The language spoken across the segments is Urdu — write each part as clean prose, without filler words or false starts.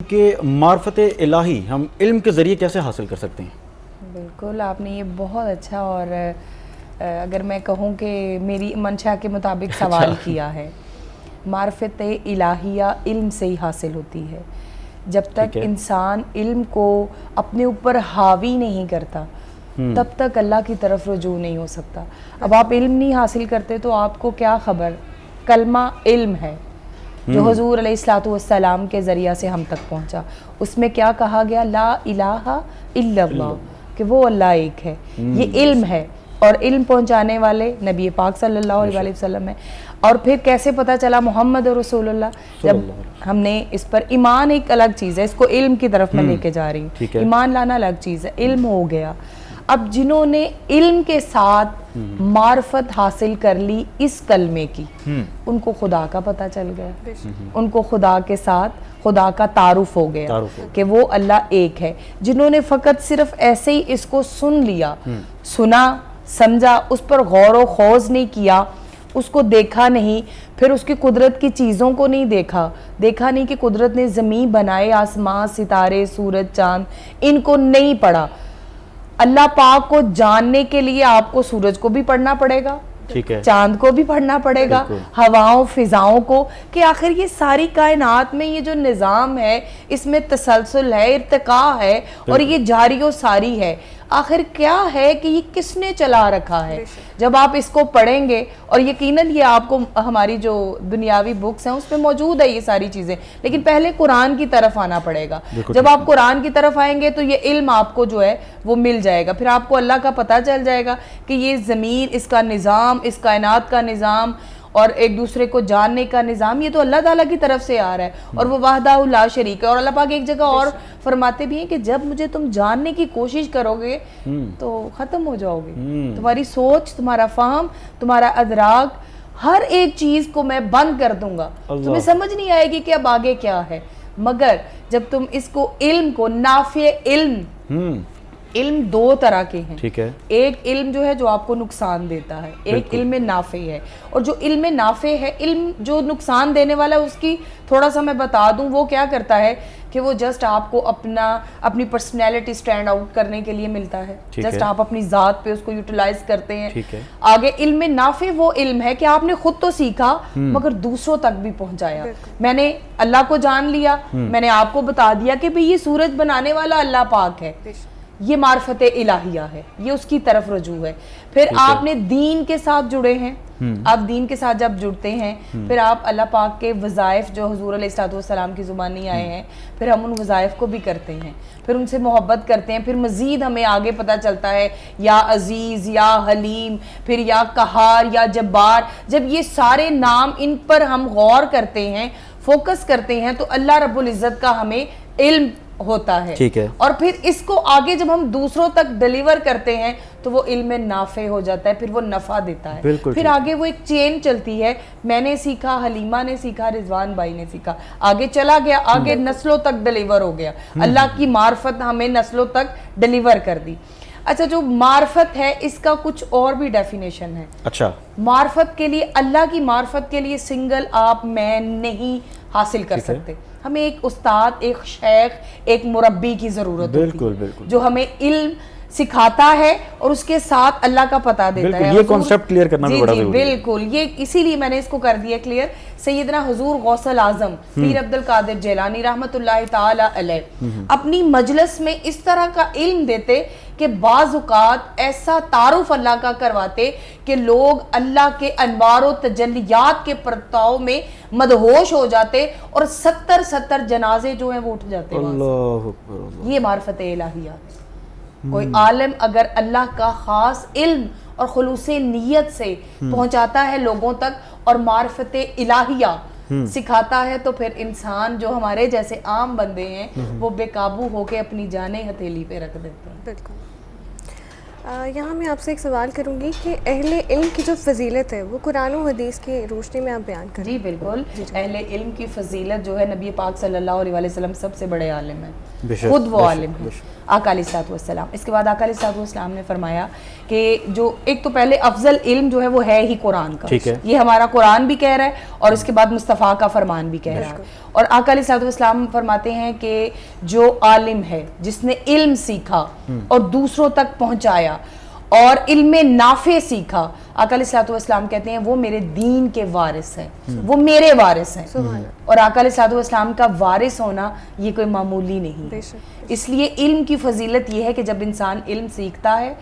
کہ معرفت الہی ہم علم کے ذریعے کیسے حاصل کر سکتے ہیں؟ بالکل، آپ نے یہ بہت اچھا اور اگر میں کہوں کہ میری منشا کے مطابق سوال کیا ہے۔ معرفت الہیہ علم سے ہی حاصل ہوتی ہے۔ جب تک انسان علم کو اپنے اوپر حاوی نہیں کرتا تب تک اللہ کی طرف رجوع نہیں ہو سکتا۔ اب آپ علم نہیں حاصل کرتے تو آپ کو کیا خبر؟ کلمہ علم ہے جو حضور علیہ السلام کے ذریعہ سے ہم تک پہنچا۔ اس میں کیا کہا گیا؟ لا الہ الا اللہ، کہ وہ اللہ ایک ہے۔ یہ علم ہے اور علم پہنچانے والے نبی پاک صلی اللہ علیہ وسلم ہے۔ اور پھر کیسے پتہ چلا محمد رسول اللہ؟ جب ہم نے اس پر ایمان، ایک الگ چیز ہے، اس کو علم کی طرف میں لے کے جا رہی ہوں، ایمان لانا الگ چیز ہے، علم ہو گیا۔ اب جنہوں نے علم کے ساتھ معرفت حاصل کر لی اس کلمے کی، ان کو خدا کا پتہ چل گیا، ان کو خدا کے ساتھ خدا کا تعارف ہو گیا کہ وہ اللہ ایک ہے۔ جنہوں نے فقط صرف ایسے ہی اس کو سن لیا، سنا سمجھا، اس پر غور و خوض نہیں کیا، اس کو دیکھا نہیں، پھر اس کی قدرت کی چیزوں کو نہیں دیکھا نہیں کہ قدرت نے زمین بنائے، آسمان، ستارے، سورج، چاند، ان کو نہیں پڑھا۔ اللہ پاک کو جاننے کے لیے آپ کو سورج کو بھی پڑھنا پڑے گا، چاند کو بھی پڑھنا پڑے گا، ہواؤں فضاؤں کو، کہ آخر یہ ساری کائنات میں یہ جو نظام ہے اس میں تسلسل ہے، ارتقاء ہے اور یہ جاری و ساری ہے۔ آخر کیا ہے کہ یہ کس نے چلا رکھا ہے؟ جب آپ اس کو پڑھیں گے، اور یقیناً یہ آپ کو ہماری جو دنیاوی بکس ہیں اس میں موجود ہے یہ ساری چیزیں، لیکن پہلے قرآن کی طرف آنا پڑے گا۔ جب آپ قرآن کی طرف آئیں گے تو یہ علم آپ کو جو ہے وہ مل جائے گا، پھر آپ کو اللہ کا پتہ چل جائے گا کہ یہ زمین، اس کا نظام، اس کائنات کا نظام اور ایک دوسرے کو جاننے کا نظام، یہ تو اللہ تعالیٰ کی طرف سے آ رہا ہے اور وہ وحدہ لا شریک ہے۔ اور اللہ پاک ایک جگہ اور فرماتے بھی ہیں کہ جب مجھے تم جاننے کی کوشش کرو گے تو ختم ہو جاؤ گے، تمہاری سوچ، تمہارا فہم، تمہارا ادراک، ہر ایک چیز کو میں بند کر دوں گا، تمہیں سمجھ نہیں آئے گی کہ اب آگے کیا ہے۔ مگر جب تم اس کو علم کو، نافع علم دو طرح کے ہیں، ایک علم جو ہے جو آپ کو نقصان دیتا ہے، ایک علم نافع ہے۔ اور جو علم نافع ہے، علم جو نقصان دینے والا ہے، اس کی تھوڑا سا میں بتا دوں، وہ کیا کرتا ہے کہ وہ جسٹ آپ کو اپنی پرسنالٹی سٹینڈ آؤٹ کرنے کے لیے ملتا ہے، جسٹ آپ اپنی ذات پہ اس کو یوٹیلائز کرتے ہیں۔ آگے علم نافع وہ علم ہے کہ آپ نے خود تو سیکھا مگر دوسروں تک بھی پہنچایا۔ میں نے اللہ کو جان لیا، میں نے آپ کو بتا دیا کہ بھئی یہ سورج بنانے والا اللہ پاک ہے، یہ معرفت الہیہ ہے، یہ اس کی طرف رجوع ہے۔ پھر آپ نے دین کے ساتھ جڑے ہیں، آپ دین کے ساتھ جب جڑتے ہیں پھر آپ اللہ پاک کے وظائف جو حضور علیہ السلام کی زبانی آئے ہیں، پھر ہم ان وظائف کو بھی کرتے ہیں، پھر ان سے محبت کرتے ہیں، پھر مزید ہمیں آگے پتہ چلتا ہے یا عزیز، یا حلیم، پھر یا قہار، یا جبار۔ جب یہ سارے نام، ان پر ہم غور کرتے ہیں، فوکس کرتے ہیں، تو اللہ رب العزت کا ہمیں علم ہوتا ہے۔ اور پھر اس کو آگے جب ہم دوسروں تک ڈیلیور کرتے ہیں تو وہ علم نافع ہو جاتا ہے، پھر وہ نفع دیتا ہے، پھر آگے وہ ایک چین چلتی ہے، میں نے سیکھا، حلیمہ نے سیکھا، رضوان بھائی نے سیکھا، آگے چلا گیا، آگے نسلوں تک ڈیلیور ہو گیا، اللہ کی معرفت ہمیں نسلوں تک ڈیلیور کر دی۔ اچھا، جو معرفت ہے اس کا کچھ اور بھی ڈیفینیشن ہے۔ اچھا، معرفت کے لیے، اللہ کی معرفت کے لیے سنگل آپ میں نہیں حاصل کر سکتے، ہمیں ایک استاد، ایک شیخ، ایک مربی کی ضرورت ہوتی ہے جو ہمیں علم سکھاتا ہے اور اس کے ساتھ اللہ کا پتہ دیتا ہے۔ یہ کانسیپٹ کلیئر کرنا بھی بڑا ضروری ہے۔ بالکل، یہ اسی لیے میں نے اس کو کر دیا کلیئر۔ سیدنا حضور غوث الاعظم پیر عبد القادر جیلانی رحمۃ اللہ تعالی علیہ اپنی مجلس میں اس طرح کا علم دیتے کہ بعض اوقات ایسا تعارف اللہ کا کرواتے کہ لوگ اللہ کے انوار و تجلیات کے پرتاؤ میں مدہوش ہو جاتے اور 70 جنازے جو ہیں وہ اٹھ جاتے۔ یہ معرفت الہیہ۔ کوئی عالم اگر اللہ کا خاص علم اور خلوص نیت سے پہنچاتا ہے لوگوں تک اور معرفت الہیہ سکھاتا ہے تو پھر انسان جو ہمارے جیسے عام بندے ہیں وہ بے قابو ہو کے اپنی جانیں ہتھیلی پہ رکھ دیتے ہیں۔ بالکل۔ یہاں میں آپ سے ایک سوال کروں گی کہ اہل علم کی جو فضیلت ہے وہ قرآن و حدیث کی روشنی میں آپ بیان کریں. جی بالکل. اہل علم کی فضیلت جو ہے نبی پاک صلی اللہ علیہ وسلم سب سے بڑے عالم ہیں, خود وہ عالم ہیں, آقا علیہ الصلوۃ والسلام. اس کے بعد آقا علیہ الصلوۃ والسلام نے فرمایا کہ جو ایک تو پہلے افضل علم جو ہے وہ ہے ہی قرآن کا, یہ ہمارا قرآن بھی کہہ رہا ہے اور اس کے بعد مصطفیٰ کا فرمان بھی کہہ رہا ہے. اور آقا علیہ الصلوۃ والسلام فرماتے ہیں کہ جو عالم ہے جس نے علم سیکھا اور دوسروں تک پہنچایا اور علم نافع سیکھا, آقا علیہ الصلوۃ والسلام کہتے ہیں وہ میرے دین کے وارث ہیں, وہ میرے وارث ہیں. اور آقا علیہ الصلوۃ والسلام کا وارث ہونا یہ کوئی معمولی نہیں. اس لیے علم کی فضیلت یہ ہے کہ جب انسان علم سیکھتا ہے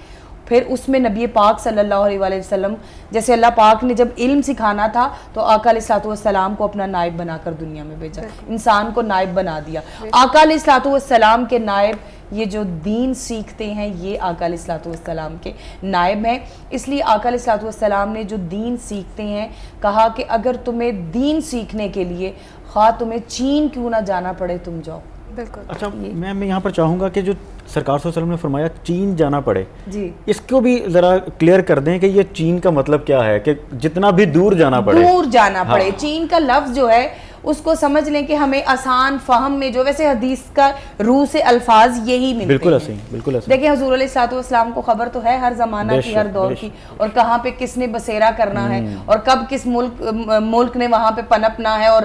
پھر اس میں نبی پاک صلی اللہ علیہ وسلم, جیسے اللہ پاک نے جب علم سکھانا تھا تو آقا علیہ الصلوۃ والسلام کو اپنا نائب بنا کر دنیا میں بھیجا, انسان کو نائب بنا دیا. آقا علیہ الصلوۃ والسلام کے نائب یہ جو دین سیکھتے ہیں یہ آقا علیہ الصلوۃ والسلام کے نائب ہیں. اس لیے آقا علیہ الصلوۃ والسلام نے جو دین سیکھتے ہیں کہا کہ اگر تمہیں دین سیکھنے کے لیے خواہ تمہیں چین کیوں نہ جانا پڑے تم جاؤ. بالکل. اچھا میں یہاں پر چاہوں گا کہ جو سرکار صلی اللہ علیہ وسلم نے فرمایا چین جانا پڑے, جی اس کو بھی ذرا کلیئر کر دیں کہ یہ چین کا مطلب کیا ہے, کہ جتنا بھی دور جانا پڑے, دور جانا پڑے. چین کا لفظ جو ہے اس کو سمجھ لیں کہ ہمیں آسان فہم میں جو ویسے حدیث کا روح سے الفاظ یہی ملتے ہیں. بالکل ایسے ہی, بالکل ایسے. دیکھیں حضور علیہ الصلوۃ والسلام کو خبر تو ہے ہر زمانہ کی, ہر دور کی, اور کہاں پہ کس نے بسیرا کرنا ہے اور کب کس ملک نے وہاں پہ پنپنا ہے اور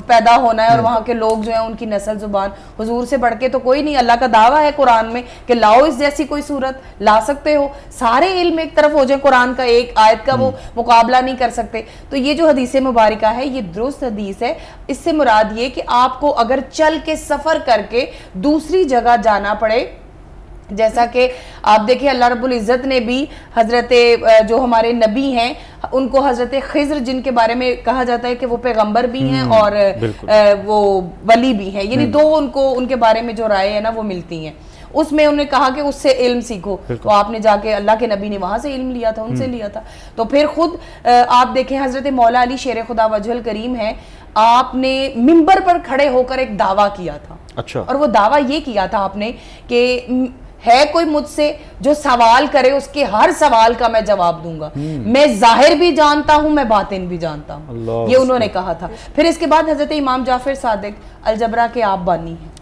پیدا ہونا ہے, اور وہاں کے لوگ جو ہیں ان کی نسل زبان. حضور سے بڑھ کے تو کوئی نہیں. اللہ کا دعویٰ ہے قرآن میں کہ لاؤ اس جیسی کوئی صورت, لا سکتے ہو. سارے علم ایک طرف ہو جائیں, قرآن کا ایک آیت کا وہ مقابلہ نہیں کر سکتے. تو یہ جو حدیث مبارکہ ہے یہ درست حدیث ہے. اس سے مراد یہ کہ آپ کو اگر چل کے سفر کر کے دوسری جگہ جانا پڑے, جیسا کہ آپ دیکھیں اللہ رب العزت نے بھی حضرت جو ہمارے نبی ہیں ان کو حضرت خضر جن کے بارے میں کہا جاتا ہے کہ وہ پیغمبر بھی ہیں اور وہ ولی بھی ہیں, یعنی دو ان کو ان کے بارے میں جو رائے ہیں نا وہ ملتی ہیں. اس میں انہوں نے کہا کہ اس سے علم سیکھو, تو آپ نے جا کے اللہ کے نبی نے وہاں سے علم لیا تھا, ان سے لیا تھا. تو پھر خود آپ دیکھیں حضرت مولا علی شیر خدا وجہ الکریم ہیں, آپ نے منبر پر کھڑے ہو کر ایک دعویٰ کیا تھا. اچھا. اور وہ دعویٰ یہ کیا تھا آپ نے کہ ہے کوئی مجھ سے جو سوال کرے اس کے ہر سوال کا میں جواب دوں گا, میں ظاہر بھی جانتا ہوں میں باطن بھی جانتا ہوں, یہ انہوں نے کہا تھا. پھر اس کے بعد حضرت امام جعفر صادق الجبرا کے آپ بانی ہیں,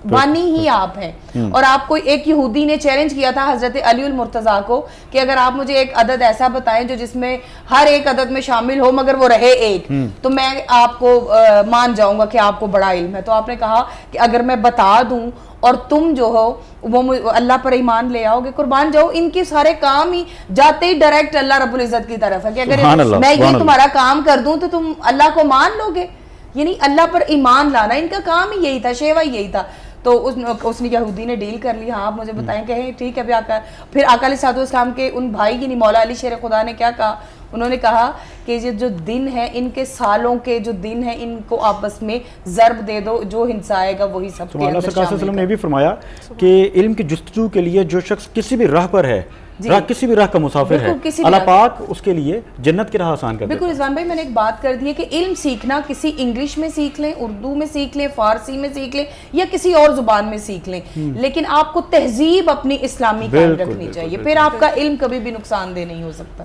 بانی ہی آپ ہیں. اور آپ کو ایک یہودی نے چیلنج کیا تھا حضرت علی المرتضیٰ کو کہ اگر آپ مجھے ایک عدد ایسا بتائیں جو جس میں ہر ایک عدد میں شامل ہو مگر وہ رہے ایک, تو میں آپ کو مان جاؤں گا کہ آپ کو بڑا علم ہے. تو آپ نے کہا کہ اگر میں بتا دوں اور تم جو ہو وہ اللہ پر ایمان لے آؤ گے, قربان جاؤ, ان کے سارے کام ہی جاتے ہی ڈائریکٹ اللہ رب العزت کی طرف ہے کہ اگر میں یہ تمہارا کام کر دوں تو تم اللہ کو مان لو گے. یعنی اللہ پر ایمان لانا ان کا کام ہی یہی تھا, شیوا یہی تھا. تو اس نے یہودی نے ڈیل کر لی, ہاں آپ مجھے بتائیں کہ ٹھیک ہے. پھر آقا علیہ الصلوۃ والسلام کے ان بھائی یعنی مولا علی شیر خدا نے کیا کہا, انہوں نے کہا کہ یہ جو دن ہے ان کے سالوں کے جو دن ہیں ان کو آپس میں ضرب دے دو, جو ہنسا آئے گا وہی سب کے اندر شامل. اللہ صلی اللہ علیہ وسلم نے بھی فرمایا کہ علم کی جستجو کے لیے جو شخص کسی بھی راہ پر ہے, کسی بھی راہ کا مسافر ہے, اللہ پاک اس کے لیے جنت کی راہ آسان کر دیتا ہے. بالکل رضوان بھائی, میں نے ایک بات کر دی ہے کہ علم سیکھنا کسی انگلش میں سیکھ لیں, اردو میں سیکھ لیں, فارسی میں سیکھ لیں یا کسی اور زبان میں سیکھ لیں, لیکن آپ کو تہذیب اپنی اسلامی قائم رکھنی چاہیے, پھر آپ کا علم کبھی بھی نقصان دہ نہیں ہو سکتا.